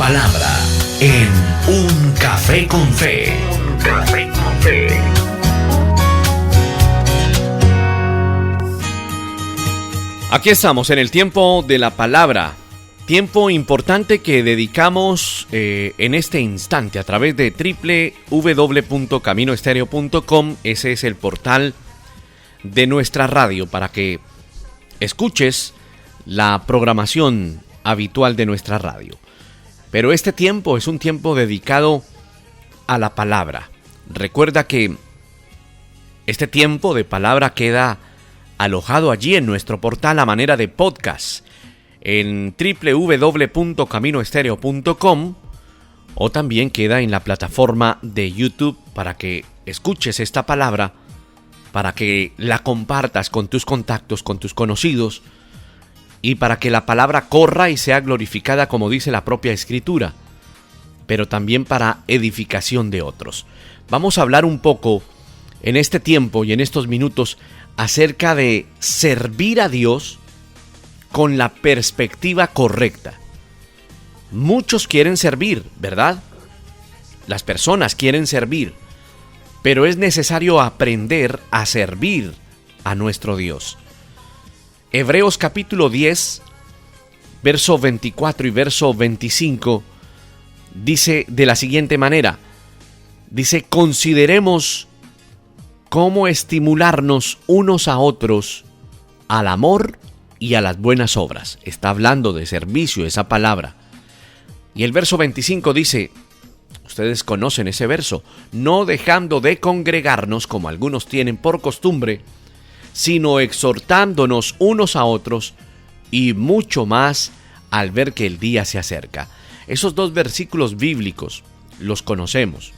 palabra en Un Café con Fe. Un Café con Fe. Aquí estamos en el tiempo de la palabra. Tiempo importante que dedicamos en este instante a través de www.caminoestereo.com. Ese es el portal de nuestra radio para que escuches la programación habitual de nuestra radio. Pero este tiempo es un tiempo dedicado a la palabra. Recuerda que este tiempo de palabra queda alojado allí en nuestro portal a manera de podcast en www.caminoestereo.com, o también queda en la plataforma de YouTube para que escuches esta palabra, para que la compartas con tus contactos, con tus conocidos, y para que la palabra corra y sea glorificada como dice la propia Escritura, pero también para edificación de otros. Vamos a hablar un poco en este tiempo y en estos minutos acerca de servir a Dios con la perspectiva correcta. Muchos quieren servir, ¿verdad? Las personas quieren servir, pero es necesario aprender a servir a nuestro Dios. Hebreos capítulo 10, verso 24 y verso 25, dice de la siguiente manera, dice: consideremos cómo estimularnos unos a otros al amor y a las buenas obras. Está hablando de servicio esa palabra. Y el verso 25 dice, ustedes conocen ese verso, no dejando de congregarnos como algunos tienen por costumbre, sino exhortándonos unos a otros, y mucho más al ver que el día se acerca. Esos dos versículos bíblicos los conocemos,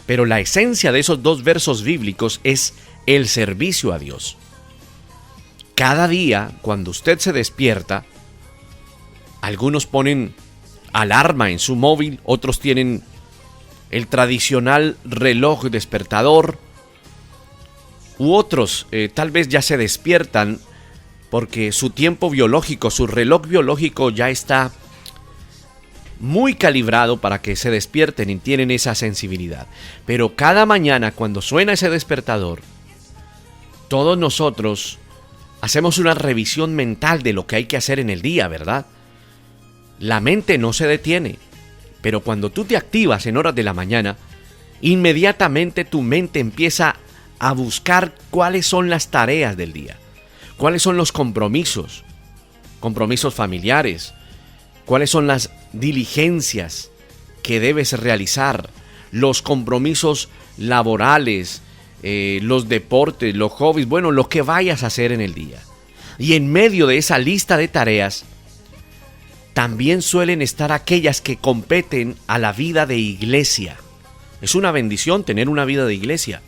pero la esencia de esos dos versos bíblicos es el servicio a Dios. Cada día, cuando usted se despierta, algunos ponen alarma en su móvil, otros tienen el tradicional reloj despertador, u otros tal vez ya se despiertan porque su tiempo biológico, su reloj biológico ya está muy calibrado para que se despierten y tienen esa sensibilidad. Pero cada mañana cuando suena ese despertador, todos nosotros hacemos una revisión mental de lo que hay que hacer en el día, ¿verdad? La mente no se detiene, pero cuando tú te activas en horas de la mañana, inmediatamente tu mente empieza a buscar cuáles son las tareas del día, cuáles son los compromisos familiares, cuáles son las diligencias que debes realizar, los compromisos laborales, los deportes, los hobbies, bueno, lo que vayas a hacer en el día. Y en medio de esa lista de tareas, también suelen estar aquellas que competen a la vida de iglesia. Es una bendición tener una vida de iglesia.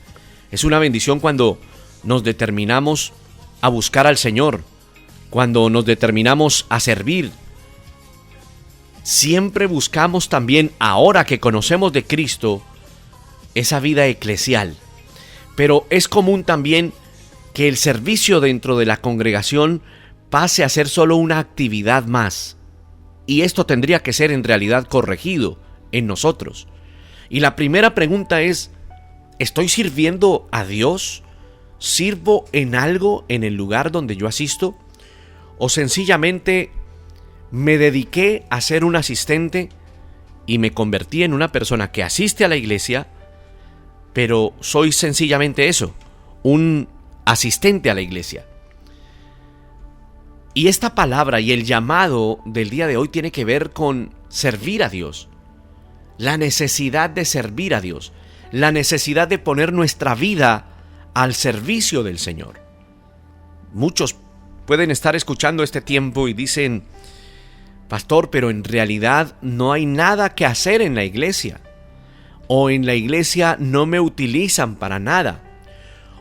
Es una bendición cuando nos determinamos a buscar al Señor, cuando nos determinamos a servir. Siempre buscamos también, ahora que conocemos de Cristo, esa vida eclesial. Pero es común también que el servicio dentro de la congregación pase a ser solo una actividad más. Y esto tendría que ser en realidad corregido en nosotros. Y la primera pregunta es, ¿estoy sirviendo a Dios? ¿Sirvo en algo en el lugar donde yo asisto? ¿O sencillamente me dediqué a ser un asistente y me convertí en una persona que asiste a la iglesia, pero soy sencillamente eso, un asistente a la iglesia? Y esta palabra y el llamado del día de hoy tiene que ver con servir a Dios, la necesidad de servir a Dios, la necesidad de poner nuestra vida al servicio del Señor. Muchos pueden estar escuchando este tiempo y dicen, pastor, pero en realidad no hay nada que hacer en la iglesia, o en la iglesia no me utilizan para nada.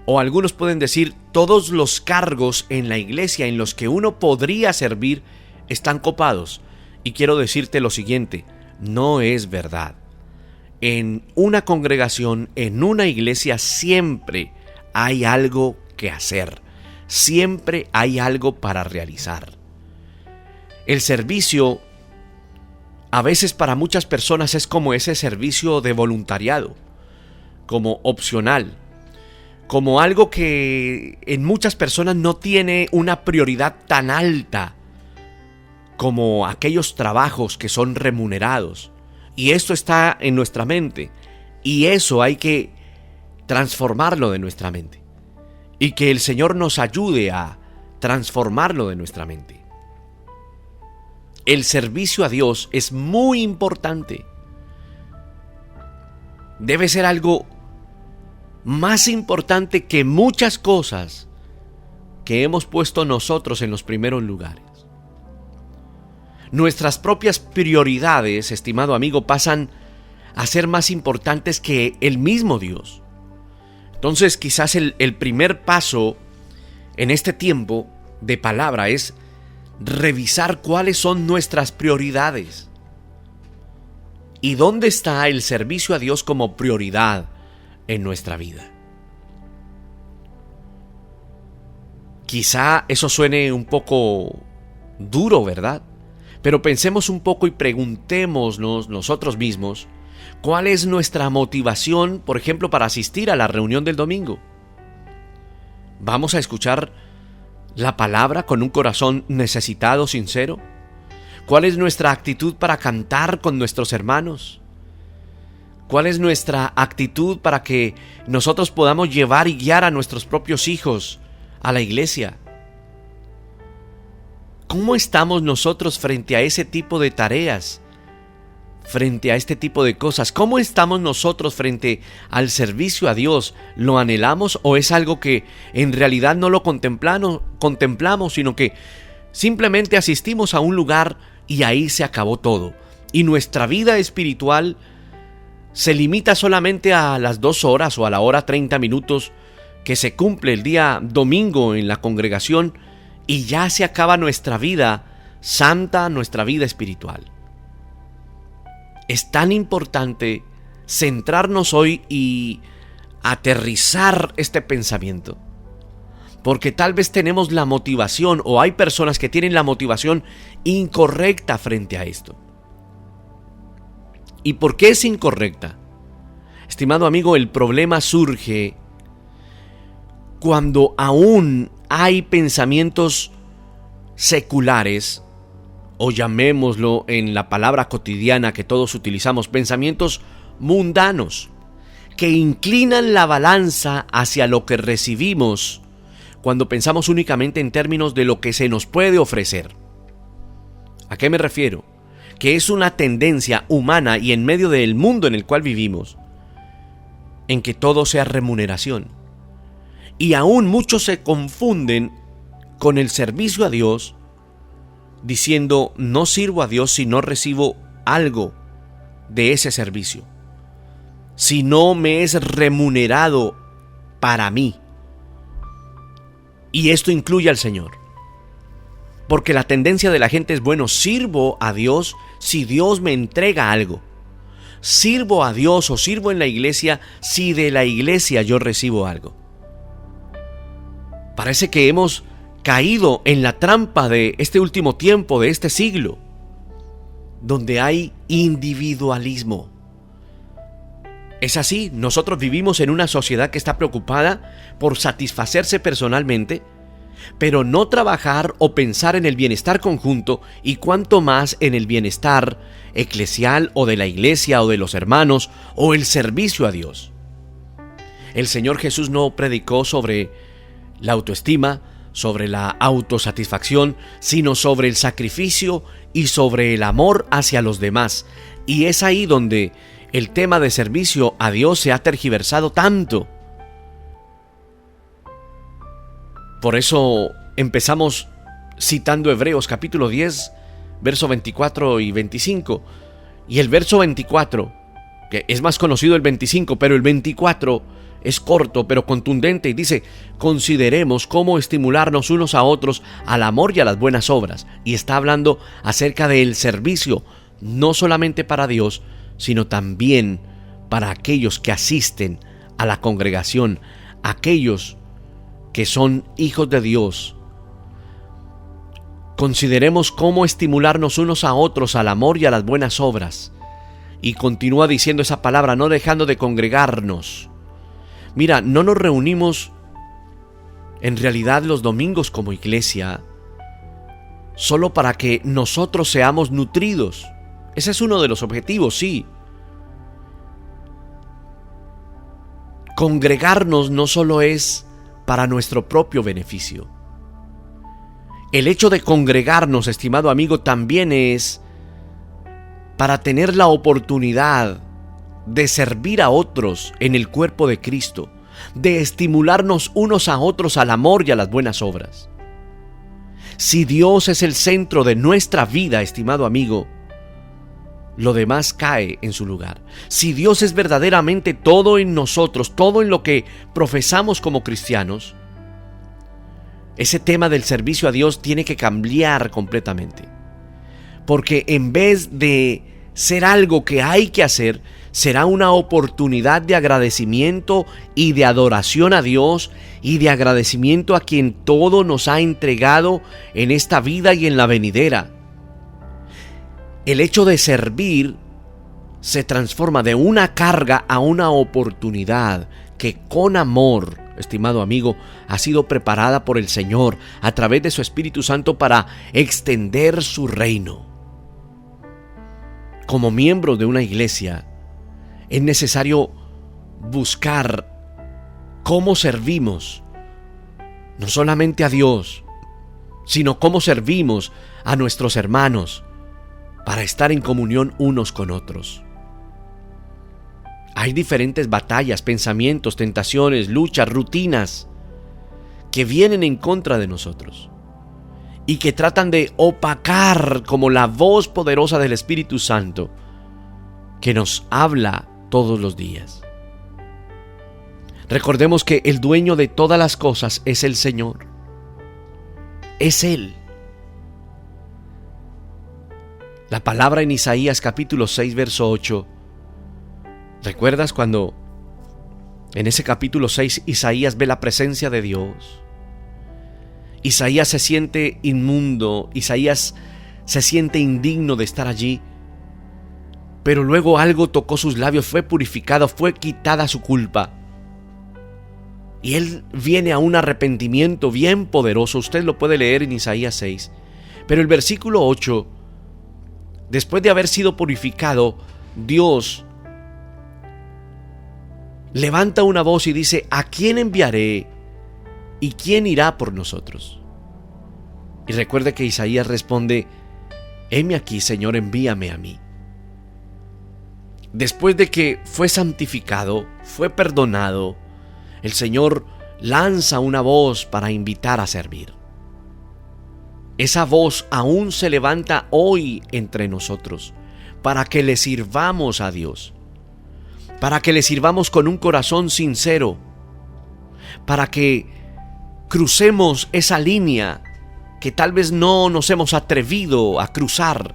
O algunos pueden decir, todos los cargos en la iglesia en los que uno podría servir están copados. Y quiero decirte lo siguiente, no es verdad. En una congregación, en una iglesia, siempre hay algo que hacer. Siempre hay algo para realizar. El servicio a veces para muchas personas es como ese servicio de voluntariado, como opcional, como algo que en muchas personas no tiene una prioridad tan alta como aquellos trabajos que son remunerados. Y esto está en nuestra mente, y eso hay que transformarlo de nuestra mente, y que el Señor nos ayude a transformarlo de nuestra mente. El servicio a Dios es muy importante. Debe ser algo más importante que muchas cosas que hemos puesto nosotros en los primeros lugares. Nuestras propias prioridades, estimado amigo, pasan a ser más importantes que el mismo Dios. Entonces, quizás el primer paso en este tiempo de palabra es revisar cuáles son nuestras prioridades y dónde está el servicio a Dios como prioridad en nuestra vida. Quizá eso suene un poco duro, ¿verdad? Pero pensemos un poco y preguntémonos nosotros mismos cuál es nuestra motivación, por ejemplo, para asistir a la reunión del domingo. ¿Vamos a escuchar la palabra con un corazón necesitado, sincero? ¿Cuál es nuestra actitud para cantar con nuestros hermanos? ¿Cuál es nuestra actitud para que nosotros podamos llevar y guiar a nuestros propios hijos a la iglesia? ¿Cómo estamos nosotros frente a ese tipo de tareas? Frente a este tipo de cosas, ¿cómo estamos nosotros frente al servicio a Dios? ¿Lo anhelamos o es algo que en realidad no lo contemplamos, sino que simplemente asistimos a un lugar y ahí se acabó todo? Y nuestra vida espiritual se limita solamente a las 2 horas o a la hora 30 minutos que se cumple el día domingo en la congregación, y ya se acaba nuestra vida santa, nuestra vida espiritual. Es tan importante centrarnos hoy y aterrizar este pensamiento, porque tal vez tenemos la motivación, o hay personas que tienen la motivación incorrecta frente a esto. ¿Y por qué es incorrecta? Estimado amigo, el problema surge cuando aún hay pensamientos seculares, o llamémoslo en la palabra cotidiana que todos utilizamos, pensamientos mundanos, que inclinan la balanza hacia lo que recibimos cuando pensamos únicamente en términos de lo que se nos puede ofrecer. ¿A qué me refiero? Que es una tendencia humana y en medio del mundo en el cual vivimos, en que todo sea remuneración. Y aún muchos se confunden con el servicio a Dios, diciendo: no sirvo a Dios si no recibo algo de ese servicio, si no me es remunerado para mí. Y esto incluye al Señor, porque la tendencia de la gente es: bueno, sirvo a Dios si Dios me entrega algo. Sirvo a Dios o sirvo en la iglesia si de la iglesia yo recibo algo. Parece que hemos caído en la trampa de este último tiempo, de este siglo, donde hay individualismo. Es así, nosotros vivimos en una sociedad que está preocupada por satisfacerse personalmente, pero no trabajar o pensar en el bienestar conjunto, y cuanto más en el bienestar eclesial o de la iglesia o de los hermanos o el servicio a Dios. El Señor Jesús no predicó sobre la autoestima, sobre la autosatisfacción, sino sobre el sacrificio y sobre el amor hacia los demás. Y es ahí donde el tema de servicio a Dios se ha tergiversado tanto. Por eso empezamos citando Hebreos capítulo 10, verso 24 y 25. Y el verso 24, que es más conocido el 25, pero el 24 es corto pero contundente, y dice: consideremos cómo estimularnos unos a otros al amor y a las buenas obras. Y está hablando acerca del servicio, no solamente para Dios, sino también para aquellos que asisten a la congregación, aquellos que son hijos de Dios. Consideremos cómo estimularnos unos a otros al amor y a las buenas obras. Y continúa diciendo esa palabra, no dejando de congregarnos. Mira, no nos reunimos en realidad los domingos como iglesia solo para que nosotros seamos nutridos. Ese es uno de los objetivos, sí. Congregarnos no solo es para nuestro propio beneficio. El hecho de congregarnos, estimado amigo, también es para tener la oportunidad de servir a otros en el cuerpo de Cristo, de estimularnos unos a otros al amor y a las buenas obras. Si Dios es el centro de nuestra vida, estimado amigo, lo demás cae en su lugar. Si Dios es verdaderamente todo en nosotros, todo en lo que profesamos como cristianos, ese tema del servicio a Dios tiene que cambiar completamente. Porque en vez de ser algo que hay que hacer, será una oportunidad de agradecimiento y de adoración a Dios y de agradecimiento a quien todo nos ha entregado en esta vida y en la venidera. El hecho de servir se transforma de una carga a una oportunidad que con amor, estimado amigo, ha sido preparada por el Señor a través de su Espíritu Santo para extender su reino. Como miembros de una iglesia, es necesario buscar cómo servimos, no solamente a Dios, sino cómo servimos a nuestros hermanos para estar en comunión unos con otros. Hay diferentes batallas, pensamientos, tentaciones, luchas, rutinas que vienen en contra de nosotros y que tratan de opacar como la voz poderosa del Espíritu Santo que nos habla todos los días. Recordemos que el dueño de todas las cosas es el Señor. Es Él. La palabra en Isaías capítulo 6, verso 8. ¿Recuerdas cuando en ese capítulo 6 Isaías ve la presencia de Dios? Isaías se siente inmundo, Isaías se siente indigno de estar allí, pero luego algo tocó sus labios, fue purificado, fue quitada su culpa. Y él viene a un arrepentimiento bien poderoso, usted lo puede leer en Isaías 6. Pero el versículo 8, después de haber sido purificado, Dios levanta una voz y dice: ¿a quién enviaré? ¿Y quién irá por nosotros? Y recuerde que Isaías responde: heme aquí, Señor, envíame a mí. Después de que fue santificado, fue perdonado, el Señor lanza una voz para invitar a servir. Esa voz aún se levanta hoy entre nosotros para que le sirvamos a Dios, para que le sirvamos con un corazón sincero, para que crucemos esa línea que tal vez no nos hemos atrevido a cruzar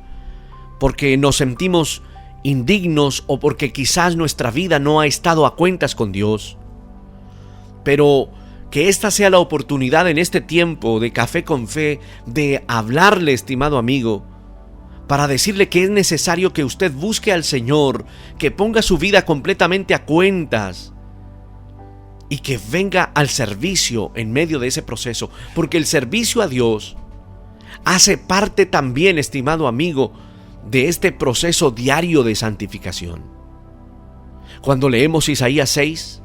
porque nos sentimos indignos o porque quizás nuestra vida no ha estado a cuentas con Dios. Pero que esta sea la oportunidad en este tiempo de Café con Fe de hablarle, estimado amigo, para decirle que es necesario que usted busque al Señor, que ponga su vida completamente a cuentas y que venga al servicio en medio de ese proceso, porque el servicio a Dios hace parte también, estimado amigo, de este proceso diario de santificación. Cuando leemos Isaías 6,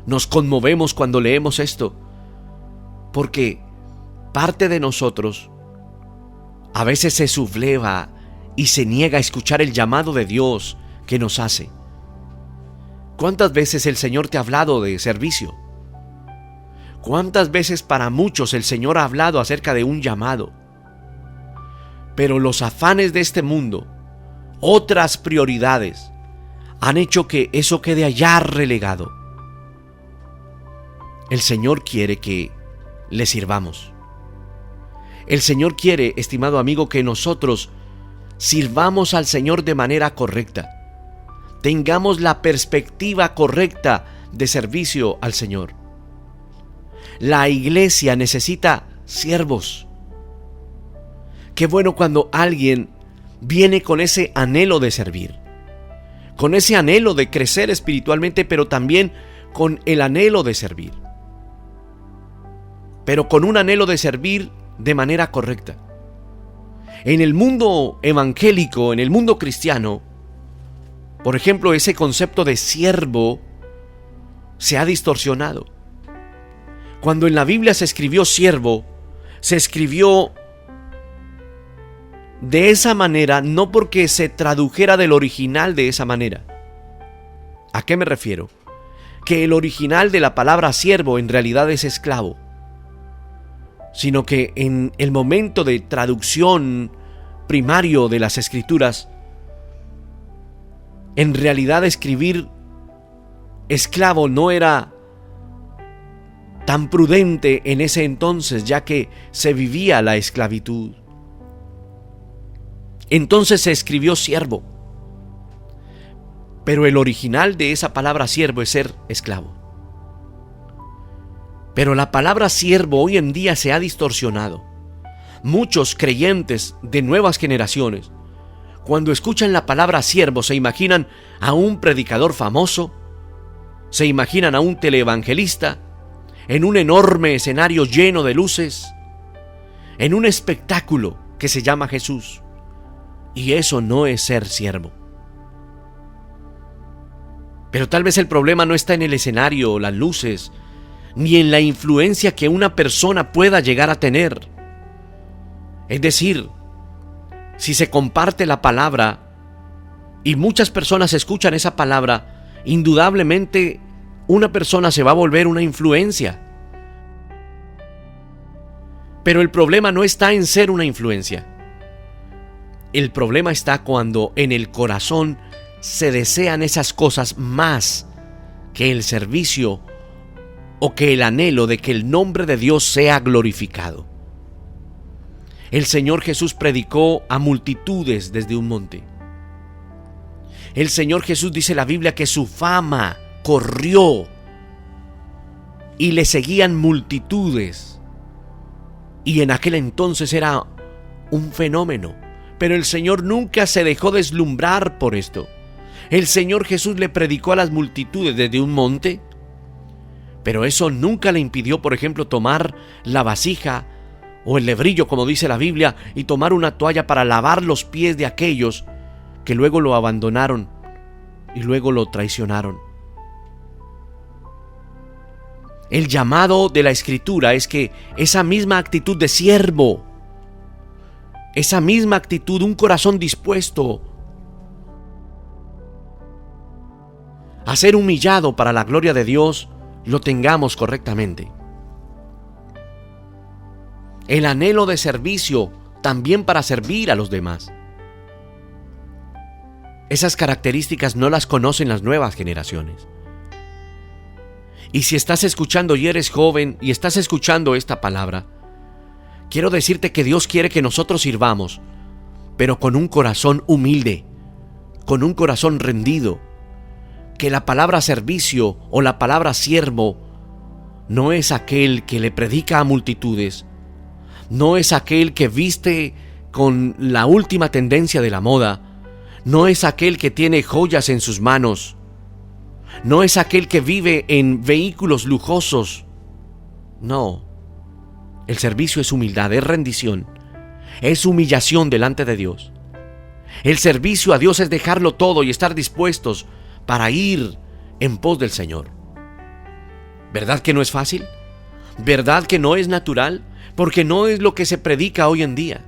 nos conmovemos cuando leemos esto, porque parte de nosotros a veces se subleva y se niega a escuchar el llamado de Dios que nos hace. ¿Cuántas veces el Señor te ha hablado de servicio? ¿Cuántas veces para muchos el Señor ha hablado acerca de un llamado? Pero los afanes de este mundo, otras prioridades, han hecho que eso quede allá relegado. El Señor quiere que le sirvamos. El Señor quiere, estimado amigo, que nosotros sirvamos al Señor de manera correcta. Tengamos la perspectiva correcta de servicio al Señor. La iglesia necesita siervos. Qué bueno cuando alguien viene con ese anhelo de servir, con ese anhelo de crecer espiritualmente, pero también con el anhelo de servir, pero con un anhelo de servir de manera correcta. En el mundo evangélico, en el mundo cristiano, por ejemplo, ese concepto de siervo se ha distorsionado. Cuando en la Biblia se escribió siervo, se escribió de esa manera no porque se tradujera del original de esa manera. ¿A qué me refiero? Que el original de la palabra siervo en realidad es esclavo, sino que en el momento de traducción primario de las Escrituras, en realidad escribir esclavo no era tan prudente en ese entonces, ya que se vivía la esclavitud. Entonces se escribió siervo, pero el original de esa palabra siervo es ser esclavo. Pero la palabra siervo hoy en día se ha distorsionado. Muchos creyentes de nuevas generaciones, cuando escuchan la palabra siervo, se imaginan a un predicador famoso, se imaginan a un teleevangelista en un enorme escenario lleno de luces, en un espectáculo que se llama Jesús. Y eso no es ser siervo. Pero tal vez el problema no está en el escenario, las luces, ni en la influencia que una persona pueda llegar a tener. Es decir, si se comparte la palabra y muchas personas escuchan esa palabra, indudablemente una persona se va a volver una influencia. Pero el problema no está en ser una influencia. El problema está cuando en el corazón se desean esas cosas más que el servicio o que el anhelo de que el nombre de Dios sea glorificado. El Señor Jesús predicó a multitudes desde un monte. El Señor Jesús, dice la Biblia, que su fama corrió y le seguían multitudes. Y en aquel entonces era un fenómeno. Pero el Señor nunca se dejó deslumbrar por esto. El Señor Jesús le predicó a las multitudes desde un monte, pero eso nunca le impidió, por ejemplo, tomar la vasija o el lebrillo, como dice la Biblia, y tomar una toalla para lavar los pies de aquellos que luego lo abandonaron y luego lo traicionaron. El llamado de la Escritura es que esa misma actitud de siervo, esa misma actitud, un corazón dispuesto a ser humillado para la gloria de Dios, lo tengamos correctamente. El anhelo de servicio también para servir a los demás. Esas características no las conocen las nuevas generaciones. Y si estás escuchando y eres joven y estás escuchando esta palabra, quiero decirte que Dios quiere que nosotros sirvamos, pero con un corazón humilde, con un corazón rendido. Que la palabra servicio o la palabra siervo no es aquel que le predica a multitudes, no es aquel que viste con la última tendencia de la moda, no es aquel que tiene joyas en sus manos, no es aquel que vive en vehículos lujosos. No, el servicio es humildad, es rendición, es humillación delante de Dios. El servicio a Dios es dejarlo todo y estar dispuestos para ir en pos del Señor. ¿Verdad que no es fácil? ¿Verdad que no es natural? Porque no es lo que se predica hoy en día.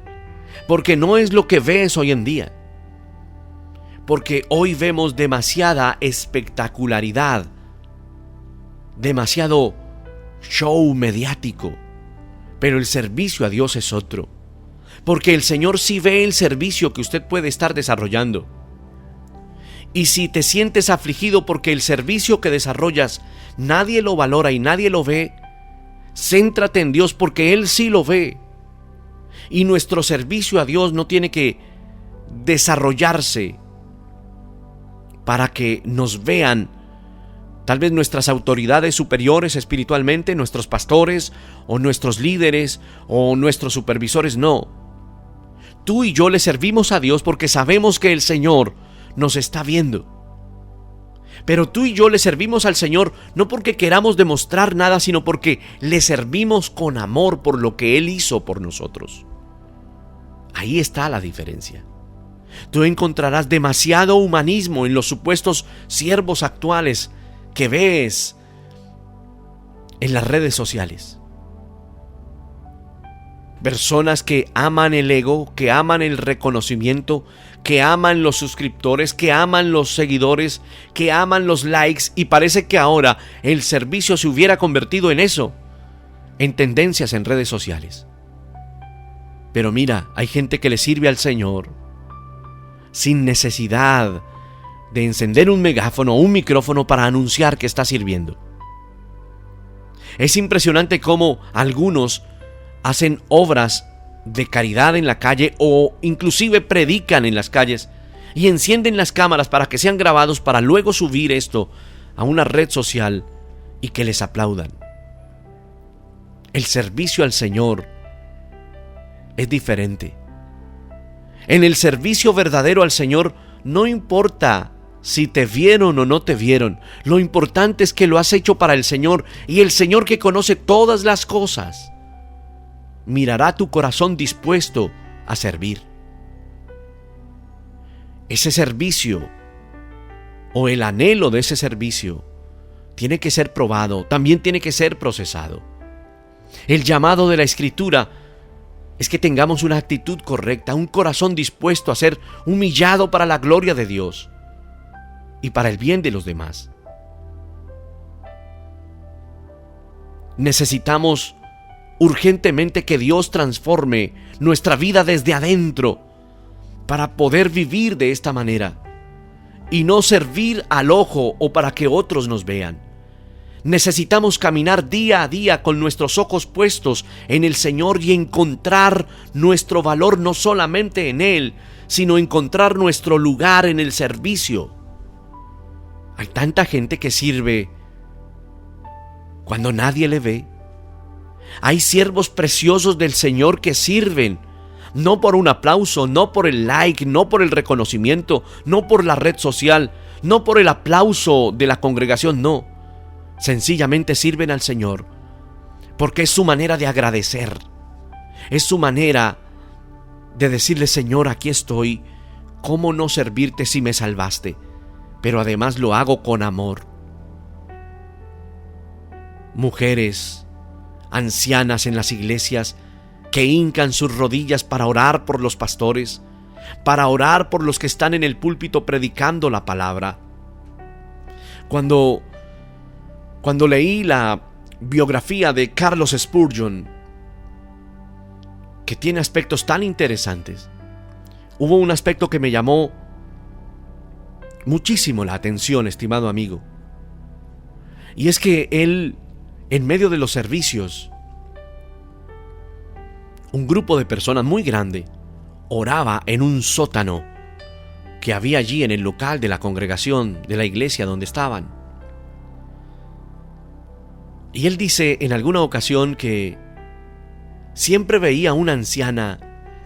Porque no es lo que ves hoy en día. Porque hoy vemos demasiada espectacularidad, demasiado show mediático. Pero el servicio a Dios es otro. Porque el Señor sí ve el servicio que usted puede estar desarrollando. Y si te sientes afligido porque el servicio que desarrollas nadie lo valora y nadie lo ve, céntrate en Dios porque Él sí lo ve. Y nuestro servicio a Dios no tiene que desarrollarse para que nos vean tal vez nuestras autoridades superiores espiritualmente, nuestros pastores o nuestros líderes o nuestros supervisores. No. Tú y yo le servimos a Dios porque sabemos que el Señor nos está viendo. Pero tú y yo le servimos al Señor no porque queramos demostrar nada, sino porque le servimos con amor por lo que Él hizo por nosotros. Ahí está la diferencia. Tú encontrarás demasiado humanismo en los supuestos siervos actuales que ves en las redes sociales. Personas que aman el ego, que aman el reconocimiento, que aman los suscriptores, que aman los seguidores, que aman los likes, y parece que ahora el servicio se hubiera convertido en eso, en tendencias en redes sociales. Pero mira, hay gente que le sirve al Señor sin necesidad de encender un megáfono o un micrófono para anunciar que está sirviendo. Es impresionante cómo algunos hacen obras de caridad en la calle o inclusive predican en las calles y encienden las cámaras para que sean grabados para luego subir esto a una red social y que les aplaudan. El servicio al Señor es diferente. En el servicio verdadero al Señor no importa si te vieron o no te vieron. Lo importante es que lo has hecho para el Señor, y el Señor, que conoce todas las cosas, mirará tu corazón dispuesto a servir. Ese servicio o el anhelo de ese servicio tiene que ser probado, también tiene que ser procesado. El llamado de la Escritura es que tengamos una actitud correcta, un corazón dispuesto a ser humillado para la gloria de Dios y para el bien de los demás. Necesitamos urgentemente que Dios transforme nuestra vida desde adentro para poder vivir de esta manera y no servir al ojo o para que otros nos vean. Necesitamos caminar día a día con nuestros ojos puestos en el Señor y encontrar nuestro valor no solamente en Él, sino encontrar nuestro lugar en el servicio. Hay tanta gente que sirve cuando nadie le ve. Hay siervos preciosos del Señor que sirven no por un aplauso, no por el like, no por el reconocimiento, no por la red social, no por el aplauso de la congregación, no. Sencillamente sirven al Señor porque es su manera de agradecer, es su manera de decirle: Señor, aquí estoy, ¿cómo no servirte si me salvaste? Pero además lo hago con amor. Mujeres, ancianas en las iglesias que hincan sus rodillas para orar por los pastores, para orar por los que están en el púlpito predicando la palabra. Cuando leí la biografía de Carlos Spurgeon, que tiene aspectos tan interesantes, hubo un aspecto que me llamó muchísimo la atención, estimado amigo. Y es que él, en medio de los servicios, un grupo de personas muy grande oraba en un sótano que había allí en el local de la congregación, de la iglesia donde estaban. Y él dice en alguna ocasión que siempre veía a una anciana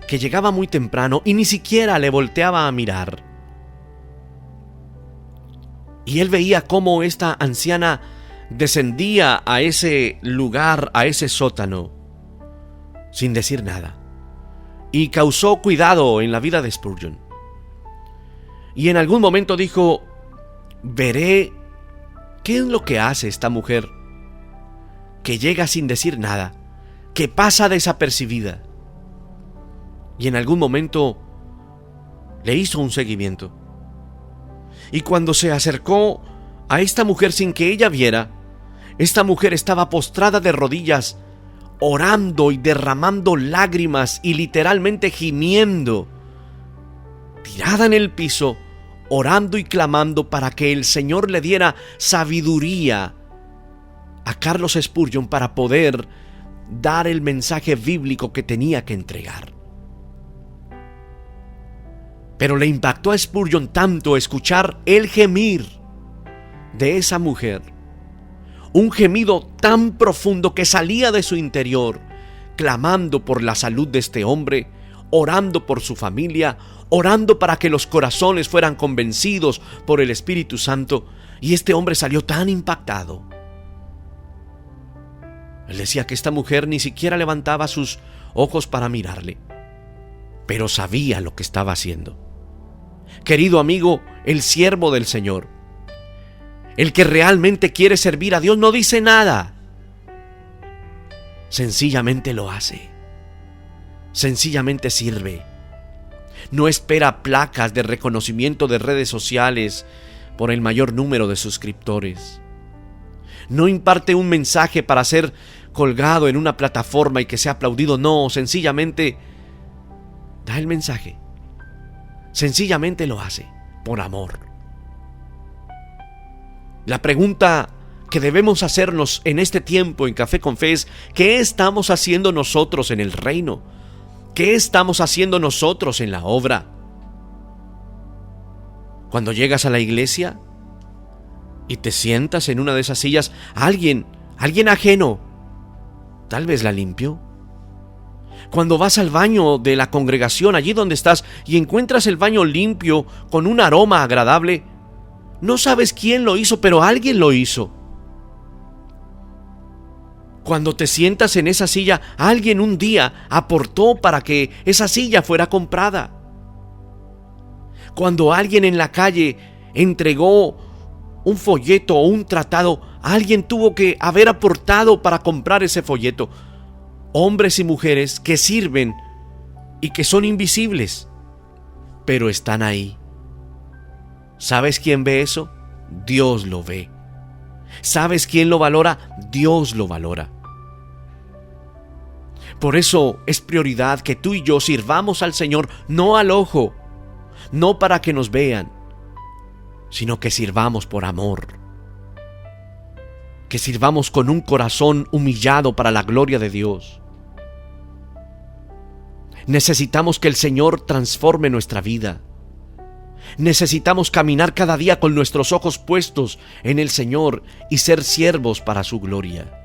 que llegaba muy temprano y ni siquiera le volteaba a mirar. Y él veía cómo esta anciana descendía a ese lugar, a ese sótano, sin decir nada. Y causó cuidado en la vida de Spurgeon. Y en algún momento dijo: veré qué es lo que hace esta mujer, que llega sin decir nada, que pasa desapercibida. Y en algún momento le hizo un seguimiento. Y cuando se acercó a esta mujer sin que ella viera, esta mujer estaba postrada de rodillas, orando y derramando lágrimas y literalmente gimiendo, tirada en el piso, orando y clamando para que el Señor le diera sabiduría a Carlos Spurgeon para poder dar el mensaje bíblico que tenía que entregar. Pero le impactó a Spurgeon tanto escuchar el gemir de esa mujer, un gemido tan profundo que salía de su interior, clamando por la salud de este hombre orando por su familia, orando para que los corazones fueran convencidos por el Espíritu Santo, y este hombre salió tan impactado. Él decía que esta mujer ni siquiera levantaba sus ojos para mirarle, pero sabía lo que estaba haciendo. Querido amigo, el siervo del Señor, el que realmente quiere servir a Dios, no dice nada. Sencillamente lo hace. Sencillamente sirve. No espera placas de reconocimiento de redes sociales por el mayor número de suscriptores. No imparte un mensaje para ser colgado en una plataforma y que sea aplaudido. No, sencillamente da el mensaje. Sencillamente lo hace por amor. La pregunta que debemos hacernos en este tiempo en Café con Fe es: ¿qué estamos haciendo nosotros en el reino? ¿Qué estamos haciendo nosotros en la obra? Cuando llegas a la iglesia y te sientas en una de esas sillas, alguien ajeno, tal vez la limpió. Cuando vas al baño de la congregación, allí donde estás, y encuentras el baño limpio, con un aroma agradable, no sabes quién lo hizo, pero alguien lo hizo. Cuando te sientas en esa silla, alguien un día aportó para que esa silla fuera comprada. Cuando alguien en la calle entregó un folleto o un tratado, alguien tuvo que haber aportado para comprar ese folleto. Hombres y mujeres que sirven y que son invisibles, pero están ahí. ¿Sabes quién ve eso? Dios lo ve. ¿Sabes quién lo valora? Dios lo valora. Por eso es prioridad que tú y yo sirvamos al Señor, no al ojo, no para que nos vean, sino que sirvamos por amor. Que sirvamos con un corazón humillado para la gloria de Dios. Necesitamos que el Señor transforme nuestra vida. Necesitamos caminar cada día con nuestros ojos puestos en el Señor y ser siervos para su gloria.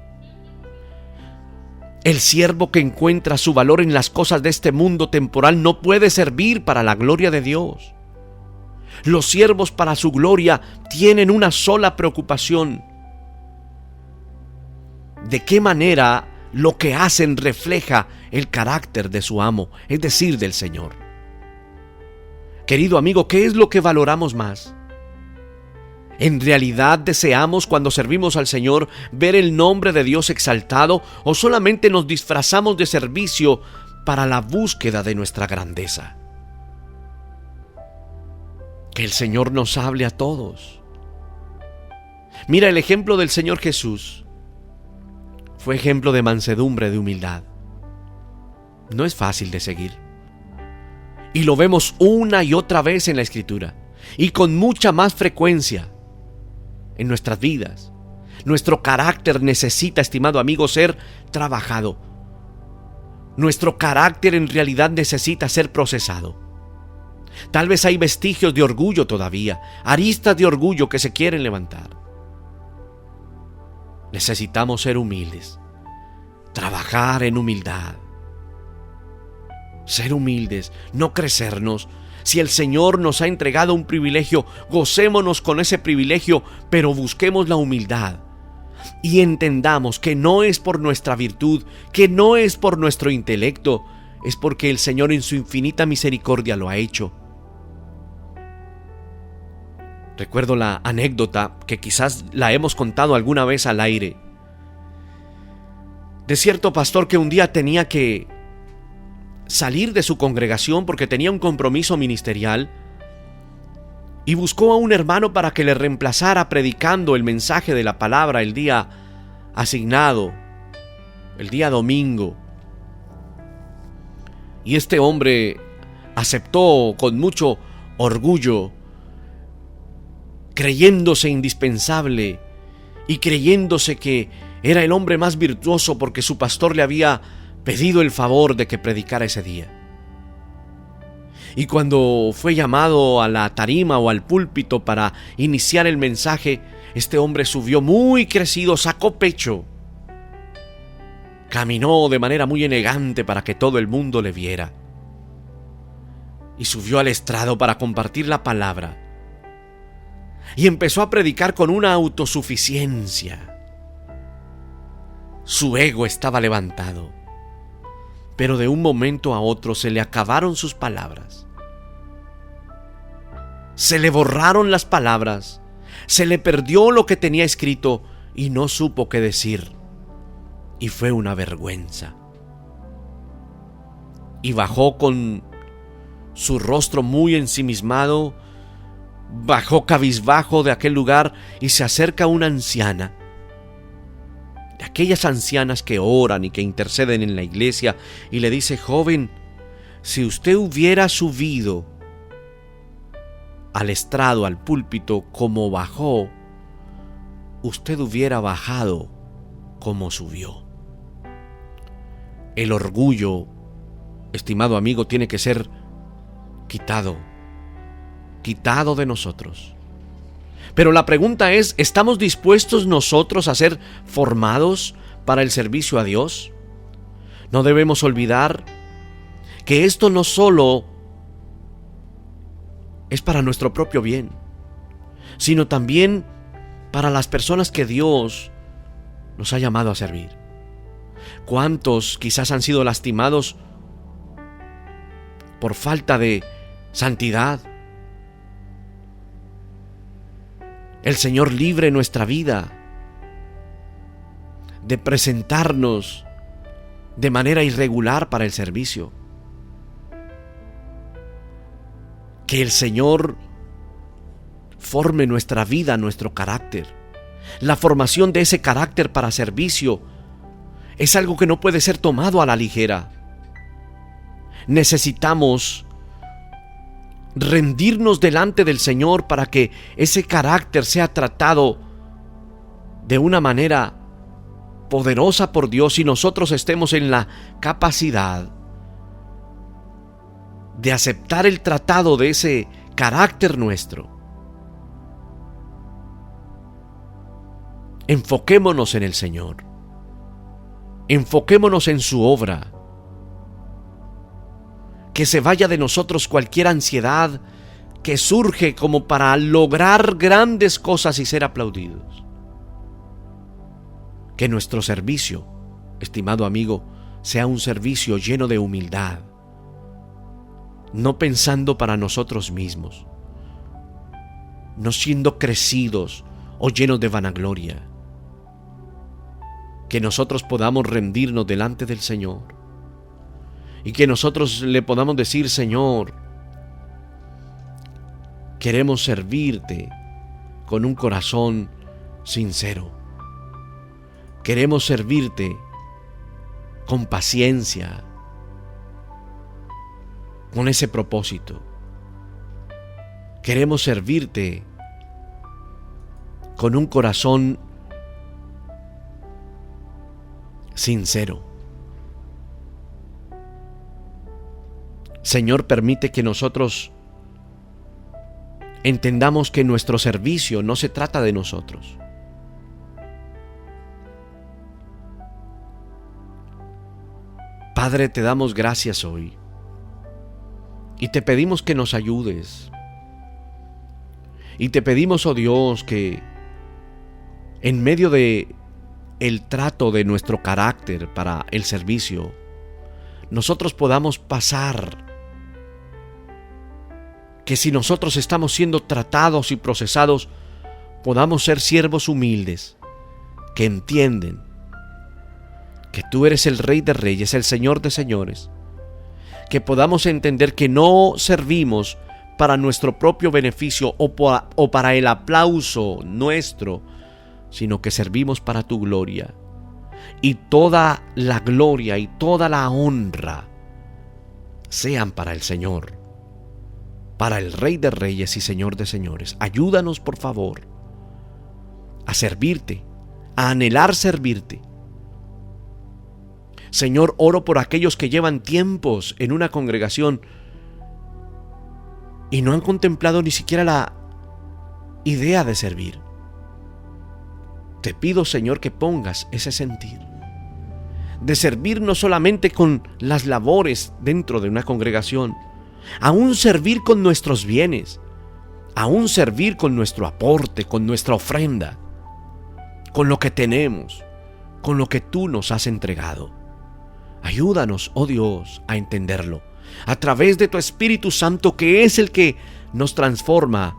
El siervo que encuentra su valor en las cosas de este mundo temporal no puede servir para la gloria de Dios. Los siervos para su gloria tienen una sola preocupación: ¿de qué manera lo que hacen refleja el carácter de su amo, es decir, del Señor? Querido amigo, ¿qué es lo que valoramos más? ¿En realidad deseamos, cuando servimos al Señor, ver el nombre de Dios exaltado, o solamente nos disfrazamos de servicio para la búsqueda de nuestra grandeza? Que el Señor nos hable a todos. Mira, el ejemplo del Señor Jesús fue ejemplo de mansedumbre, de humildad. No es fácil de seguir. Y lo vemos una y otra vez en la Escritura, y con mucha más frecuencia en nuestras vidas. Nuestro carácter necesita, estimado amigo, ser trabajado. Nuestro carácter en realidad necesita ser procesado. Tal vez hay vestigios de orgullo todavía, aristas de orgullo que se quieren levantar. Necesitamos ser humildes, trabajar en humildad. Ser humildes, no crecernos. Si el Señor nos ha entregado un privilegio, gocémonos con ese privilegio, pero busquemos la humildad. Y entendamos que no es por nuestra virtud, que no es por nuestro intelecto, es porque el Señor en su infinita misericordia lo ha hecho. Recuerdo la anécdota, que quizás la hemos contado alguna vez al aire, de cierto pastor que un día tenía que salir de su congregación porque tenía un compromiso ministerial, y buscó a un hermano para que le reemplazara predicando el mensaje de la palabra el día asignado, el día domingo. Y este hombre aceptó con mucho orgullo, creyéndose indispensable y creyéndose que era el hombre más virtuoso porque su pastor le había pedido el favor de que predicara ese día. Y cuando fue llamado a la tarima o al púlpito para iniciar el mensaje, este hombre subió muy crecido, sacó pecho, caminó de manera muy elegante para que todo el mundo le viera. y subió al estrado para compartir la palabra. Y empezó a predicar con una autosuficiencia. Su ego estaba levantado, pero de un momento a otro se le acabaron sus palabras. Se le borraron las palabras, se le perdió lo que tenía escrito y no supo qué decir. Y fue una vergüenza. Y bajó con su rostro muy ensimismado, bajó cabizbajo de aquel lugar y se acerca una anciana, de aquellas ancianas que oran y que interceden en la iglesia, y le dice: joven, si usted hubiera subido al estrado, al púlpito, como bajó, usted hubiera bajado como subió. El orgullo, estimado amigo, tiene que ser quitado de nosotros. Pero la pregunta es, ¿estamos dispuestos nosotros a ser formados para el servicio a Dios? No debemos olvidar que esto no solo es para nuestro propio bien, sino también para las personas que Dios nos ha llamado a servir. ¿Cuántos quizás han sido lastimados por falta de santidad? El Señor libre nuestra vida de presentarnos de manera irregular para el servicio. Que el Señor forme nuestra vida, nuestro carácter. La formación de ese carácter para servicio es algo que no puede ser tomado a la ligera. Necesitamos rendirnos delante del Señor para que ese carácter sea tratado de una manera poderosa por Dios y nosotros estemos en la capacidad de aceptar el tratado de ese carácter nuestro. Enfoquémonos en el Señor. Enfoquémonos en su obra. Que se vaya de nosotros cualquier ansiedad que surge como para lograr grandes cosas y ser aplaudidos. Que nuestro servicio, estimado amigo, sea un servicio lleno de humildad, no pensando para nosotros mismos, no siendo crecidos o llenos de vanagloria. Que nosotros podamos rendirnos delante del Señor y que nosotros le podamos decir: Señor, queremos servirte con un corazón sincero. Queremos servirte con paciencia, con ese propósito. Queremos servirte con un corazón sincero. Señor, permite que nosotros entendamos que nuestro servicio no se trata de nosotros. Padre, te damos gracias hoy y te pedimos que nos ayudes. Y te pedimos, oh Dios, que en medio de el trato de nuestro carácter para el servicio, nosotros podamos pasar. Que si nosotros estamos siendo tratados y procesados, podamos ser siervos humildes, que entienden que tú eres el Rey de Reyes, el Señor de Señores. Que podamos entender que no servimos para nuestro propio beneficio o para el aplauso nuestro, sino que servimos para tu gloria. Y toda la gloria y toda la honra sean para el Señor, para el Rey de Reyes y Señor de Señores. Ayúdanos, por favor, a servirte, a anhelar servirte. Señor, oro por aquellos que llevan tiempos en una congregación y no han contemplado ni siquiera la idea de servir. Te pido, Señor, que pongas ese sentir de servir no solamente con las labores dentro de una congregación, aún servir con nuestros bienes, aún servir con nuestro aporte, con nuestra ofrenda, con lo que tenemos, con lo que tú nos has entregado. Ayúdanos, oh Dios, a entenderlo a través de tu Espíritu Santo, que es el que nos transforma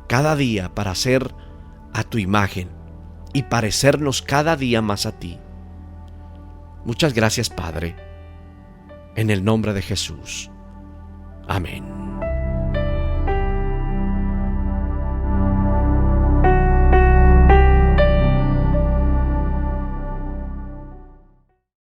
cada día para ser a tu imagen y parecernos cada día más a ti. Muchas gracias, Padre, en el nombre de Jesús. Amén.